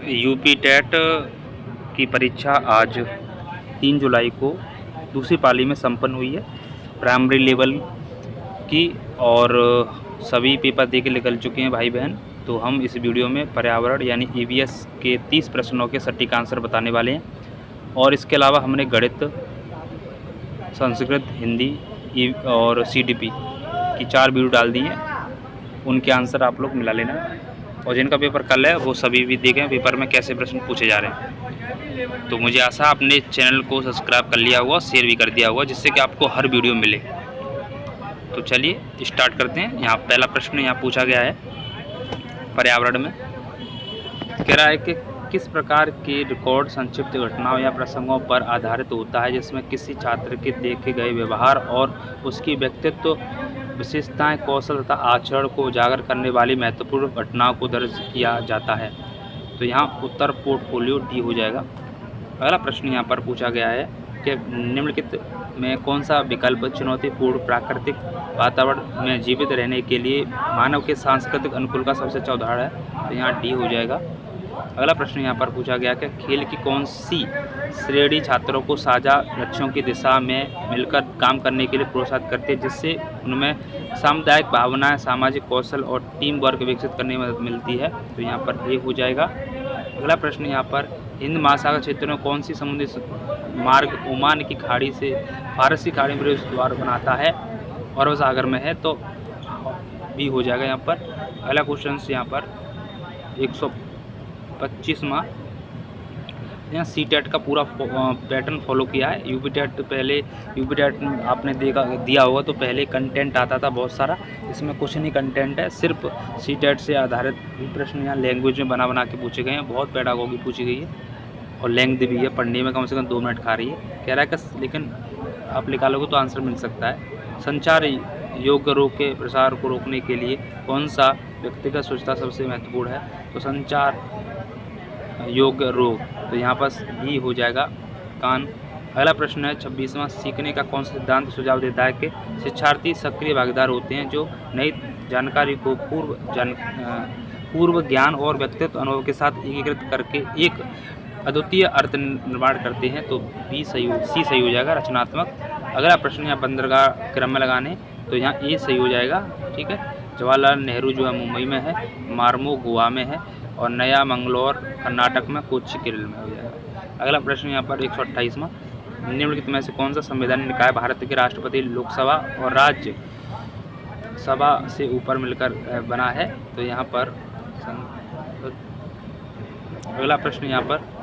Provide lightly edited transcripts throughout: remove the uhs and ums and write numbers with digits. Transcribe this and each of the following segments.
UP TET की परीक्षा आज 3 जुलाई को दूसरी पाली में संपन्न हुई है प्राइमरी लेवल की, और सभी पेपर दे के निकल चुके हैं भाई बहन। तो हम इस वीडियो में पर्यावरण यानी ईवीएस के 30 प्रश्नों के सटीक आंसर बताने वाले हैं, और इसके अलावा हमने गणित, संस्कृत, हिंदी और सीडीपी की 4 वीडियो डाल दी हैं। उनके आंसर आप लोग मिला लेना, और जिनका पेपर कल है वो सभी भी देखें पेपर में कैसे प्रश्न पूछे जा रहे हैं। तो मुझे आशा आपने चैनल को सब्सक्राइब कर लिया हुआ, शेयर भी कर दिया हुआ, जिससे कि आपको हर वीडियो मिले। तो चलिए स्टार्ट करते हैं। यहाँ पहला प्रश्न यहाँ पूछा गया है पर्यावरण में, कह रहा है कि किस प्रकार के रिकॉर्ड संक्षिप्त घटनाओं या प्रसंगों पर आधारित होता है जिसमें किसी छात्र के देखे गए व्यवहार और उसकी व्यक्तित्व विशेषताएं, कौशल तथा आचरण को उजागर करने वाली महत्वपूर्ण घटनाओं को दर्ज किया जाता है। तो यहाँ उत्तर पोर्टफोलियो डी हो जाएगा। अगला प्रश्न यहाँ पर पूछा गया है कि निम्नलिखित में कौन सा विकल्प चुनौतीपूर्ण प्राकृतिक वातावरण में जीवित रहने के लिए मानव के सांस्कृतिक अनुकूल का सबसे अच्छा उदाहरण है। तो यहाँ डी हो जाएगा। अगला प्रश्न यहाँ पर पूछा गया कि खेल की कौन सी श्रेणी छात्रों को साझा लक्ष्यों की दिशा में मिलकर काम करने के लिए प्रोत्साहित करती है, जिससे उनमें सामुदायिक भावनाएं, सामाजिक कौशल और टीम वर्क विकसित करने में मदद मिलती है। तो यहाँ पर ए हो जाएगा। अगला प्रश्न यहाँ पर हिंद महासागर क्षेत्र में कौन सी समुद्री मार्ग ओमान की खाड़ी से फारसी खाड़ी में प्रवेश द्वार बनाता है और वह सागर में है। तो बी हो जाएगा यहाँ पर। अगला क्वेश्चन यहाँ पर 125वां, यहाँ सी टेट का पूरा पैटर्न फॉलो किया है। यूपी टेट पहले आपने दिया होगा तो पहले कंटेंट आता था बहुत सारा, इसमें कुछ नहीं कंटेंट है, सिर्फ सी टेट से आधारित प्रश्न यहाँ लैंग्वेज में बना के पूछे गए हैं। बहुत पेडागोगी पूछी गई है और लेंथ भी है, पढ़ने में कम से कम 2 मिनट खा रही है। कह रहा है कि लेकिन आप निकालोगे तो आंसर मिल सकता है। संचार योग्य रोग के प्रसार को रोकने के लिए कौन सा व्यक्तिगत स्वच्छता सबसे महत्वपूर्ण है। तो संचार योग्य रोग, तो यहाँ पर भी हो जाएगा कान। अगला प्रश्न है 26वां, सीखने का कौन सा सिद्धांत सुझाव देता है कि शिक्षार्थी सक्रिय भागीदार होते हैं जो नई जानकारी को पूर्व ज्ञान और व्यक्तित्व अनुभव के साथ एकीकृत करके एक अद्वितीय अर्थ निर्माण करते हैं। तो बी सही सी सही हो जाएगा, रचनात्मक। अगला प्रश्न यहाँ बंदरगाह क्रम में लगाने, तो यहाँ ए सही हो जाएगा। ठीक है, जवाहरलाल नेहरू जो है मुंबई में है, मार्मो गोवा में है, और नया मंगलोर कर्नाटक में, कोच्चि केरल में हो जाएगा। अगला प्रश्न यहाँ पर 128वां, निम्नलिखित में से कौन सा संवैधानिक निकाय भारत के राष्ट्रपति, लोकसभा और राज्य सभा से ऊपर मिलकर बना है। तो यहाँ पर अगला प्रश्न यहाँ पर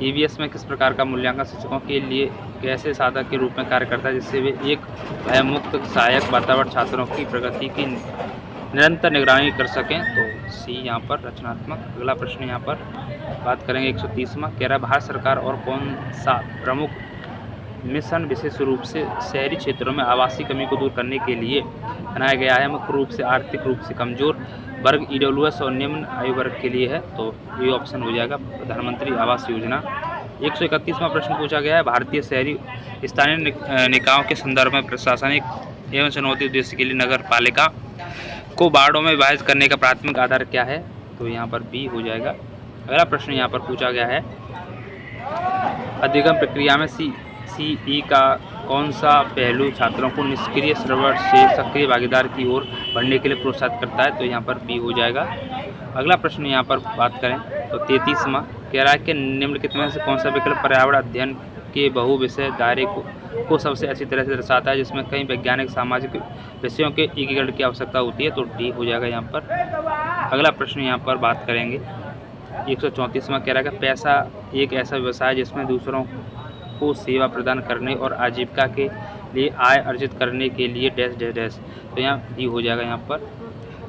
ईवीएस में किस प्रकार का मूल्यांकन शिक्षकों के लिए कैसे साधक के रूप में कार्य करता है जिससे वे एक भयमुक्त सहायक वातावरण छात्रों की प्रगति की निरंतर निगरानी कर सकें। तो सी यहाँ पर रचनात्मक। अगला प्रश्न यहाँ पर बात करेंगे 130वां, कह रहा है भारत सरकार और कौन सा प्रमुख मिशन विशेष रूप से शहरी क्षेत्रों में आवासीय कमी को दूर करने के लिए बनाया गया है। मुख्य रूप से आर्थिक रूप से कमजोर वर्ग, ईडब्ल्यूएस और निम्न आयु वर्ग के लिए है। तो ये ऑप्शन हो जाएगा प्रधानमंत्री आवास योजना। 131वां प्रश्न पूछा गया है, भारतीय शहरी स्थानीय निकायों के संदर्भ में प्रशासनिक एवं चुनौती उद्देश्य के लिए नगर पालिका को वार्डों में विभाजित करने का प्राथमिक आधार क्या है। तो यहाँ पर बी हो जाएगा। अगला प्रश्न यहाँ पर पूछा गया है, अधिगम प्रक्रिया में CE का कौन सा पहलू छात्रों को निष्क्रिय श्रवण से सक्रिय भागीदार की ओर बढ़ने के लिए प्रोत्साहित करता है। तो यहाँ पर बी हो जाएगा। अगला प्रश्न यहाँ पर बात करें तो 33वां, कह रहा है कि निम्नलिखित में से कौन सा विकल्प पर्यावरण अध्ययन के बहु विषय दायरे को सबसे अच्छी तरह से दर्शाता है जिसमें कई वैज्ञानिक सामाजिक विषयों के एकीकरण की आवश्यकता होती है। तो डी हो जाएगा यहाँ पर। अगला प्रश्न यहाँ पर बात करेंगे 134वां, कह रहा है कि पैसा एक ऐसा व्यवसाय है जिसमें दूसरों को सेवा प्रदान करने और आजीविका के लिए आय अर्जित करने के लिए डैश डैश डैश। तो यहाँ डी हो जाएगा यहाँ पर।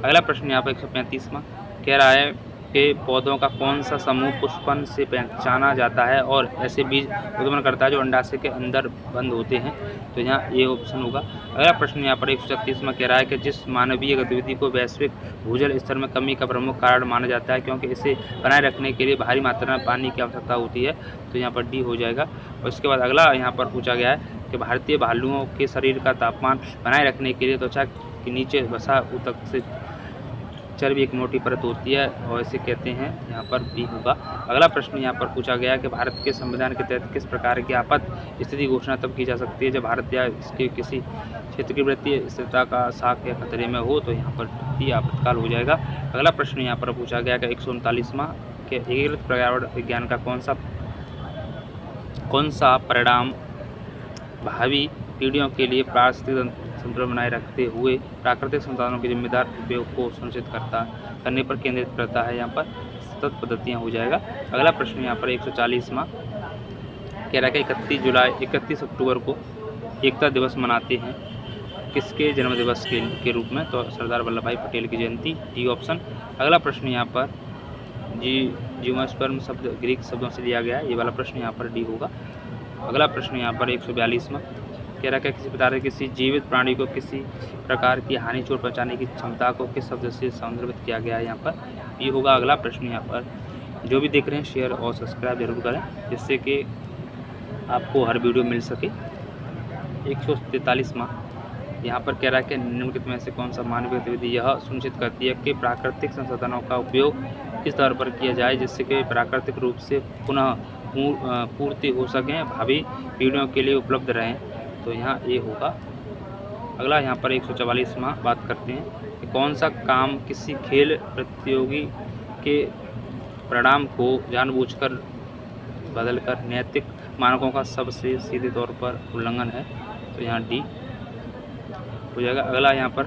अगला प्रश्न यहाँ पर 135वां, कह रहा है कि पौधों का कौन सा समूह पुष्पन से पहचाना जाता है और ऐसे बीज उत्पन्न करता है जो अंडाशय के अंदर बंद होते हैं। तो यहाँ ये ऑप्शन होगा। अगला प्रश्न यहाँ पर 136वां, कह रहा है कि जिस मानवीय गतिविधि को वैश्विक भूजल स्तर में कमी का प्रमुख कारण माना जाता है क्योंकि इसे बनाए रखने के लिए भारी मात्रा में पानी की आवश्यकता होती है। तो यहाँ पर डी हो जाएगा। और इसके बाद अगला यहाँ पर पूछा गया है कि भारतीय भालुओं के शरीर का तापमान बनाए रखने के लिए त्वचा के नीचे वसा ऊतक से स्ट्रक्चर भी एक मोटी परत होती है और इसे कहते हैं, यहाँ पर बी होगा। अगला प्रश्न यहाँ पर पूछा गया कि भारत के संविधान के तहत किस प्रकार की आपात स्थिति घोषणा तब की जा सकती है जब भारत या इसके किसी क्षेत्र की वृत्तीय स्थिरता का साख या खतरे में हो, तो यहाँ पर डी आपातकाल हो जाएगा। अगला प्रश्न यहाँ पर पूछा गया कि 139वां के एकीकृत पर्यावरण विज्ञान का कौन सा परिणाम भावी पीढ़ियों के लिए पारिस्थितिक संतुलन बनाए रखते हुए प्राकृतिक संसाधनों के जिम्मेदार उपयोग को सुनिश्चित करने पर केंद्रित करता है, यहाँ पर सतत पद्धतियाँ हो जाएगा। अगला प्रश्न यहाँ पर 140वां कह रहा है कि 31 अक्टूबर को एकता दिवस मनाते हैं किसके जन्म दिवस के रूप में, तो सरदार वल्लभ भाई पटेल की जयंती, डी ऑप्शन। अगला प्रश्न यहाँ पर जिम्नोस्पर्म शब्द ग्रीक शब्दों से लिया गया है, ये वाला प्रश्न यहाँ पर डी होगा। अगला प्रश्न यहाँ पर 142वां कह रहा है किसी प्रकार किसी जीवित प्राणी को किसी प्रकार की हानि चोट पहुँचाने की क्षमता को किस शब्द से संदर्भित किया गया है, यहाँ पर बी होगा। अगला प्रश्न यहाँ पर जो भी देख रहे हैं शेयर और सब्सक्राइब जरूर करें जिससे कि आपको हर वीडियो मिल सके। 143वां यहाँ पर कह रहा है कि निम्नलिखित में से कौन सा मानवीय गतिविधि यह सुनिश्चित करती है कि प्राकृतिक संसाधनों का उपयोग इस तौर पर किया जाए जिससे कि प्राकृतिक रूप से पुनः पूर्ति हो सकें, भावी पीढ़ियों के लिए उपलब्ध रहें, तो यहाँ ए होगा। अगला यहाँ पर 144वां बात करते हैं कि कौन सा काम किसी खेल प्रतियोगी के परिणाम को जानबूझकर बदलकर नैतिक मानकों का सबसे सीधे तौर पर उल्लंघन है, तो यहाँ डी हो जाएगा। अगला यहाँ पर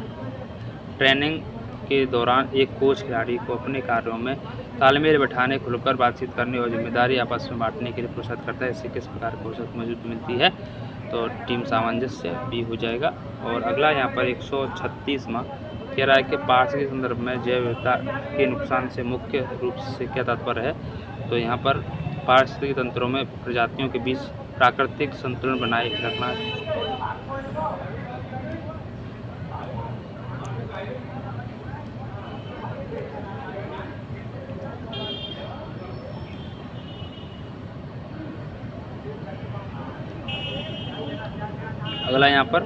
ट्रेनिंग के दौरान एक कोच खिलाड़ी को अपने कार्यों में तालमेल बैठाने, खुलकर बातचीत करने और जिम्मेदारी आपस में बांटने के लिए प्रोत्साहित करता है, इससे किस प्रकार की औसत मौजूद मिलती है, तो टीम सामंजस्य बी हो जाएगा। और अगला यहाँ पर 136वां कह रहा है कि पारिस्थितिक संदर्भ में जैव विविधता के नुकसान से मुख्य रूप से क्या तात्पर्य है, तो यहाँ पर पारिस्थितिक तंत्रों में प्रजातियों के बीच प्राकृतिक संतुलन बनाए रखना। अगला यहाँ पर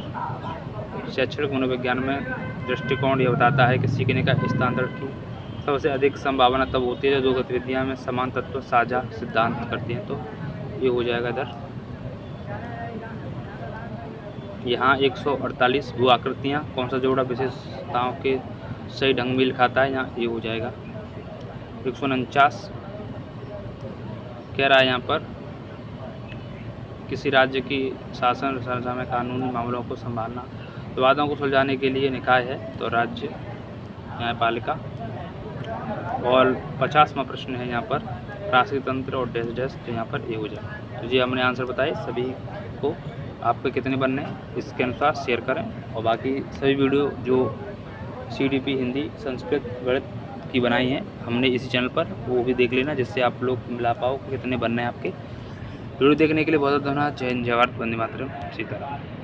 शैक्षणिक मनोविज्ञान में दृष्टिकोण यह बताता है कि सीखने का स्थानांतरण की सबसे अधिक संभावना तब होती है जब दो गतिविधियाँ में समान तत्व साझा सिद्धांत करती हैं, तो ये हो जाएगा इधर। यहाँ 148 भू आकृतियाँ कौन सा जोड़ा विशेषताओं के सही ढंग मिल खाता है, यहाँ ये हो जाएगा। 149 कह रहा है यहाँ पर किसी राज्य की शासन संरचना में कानूनी मामलों को संभालना, विवादों को सुलझाने के लिए निकाय है, तो राज्य न्यायपालिका। और 50वां प्रश्न है यहाँ पर राष्ट्रीय तंत्र और डैश डैश, तो यहाँ पर ये हो जाए। तो जी हमने आंसर बताए, सभी को आपके कितने बनने हैं इसके अनुसार शेयर करें, और बाकी सभी वीडियो जो CDP हिंदी संस्कृत गणित की बनाई हैं हमने इसी चैनल पर, वो भी देख लेना जिससे आप लोग मिला पाओ कितने बनने हैं आपके। वीडियो देखने के लिए बहुत बहुत धन्यवाद। जय हिंद, जय भारत, वंदे मातरम, सीताराम।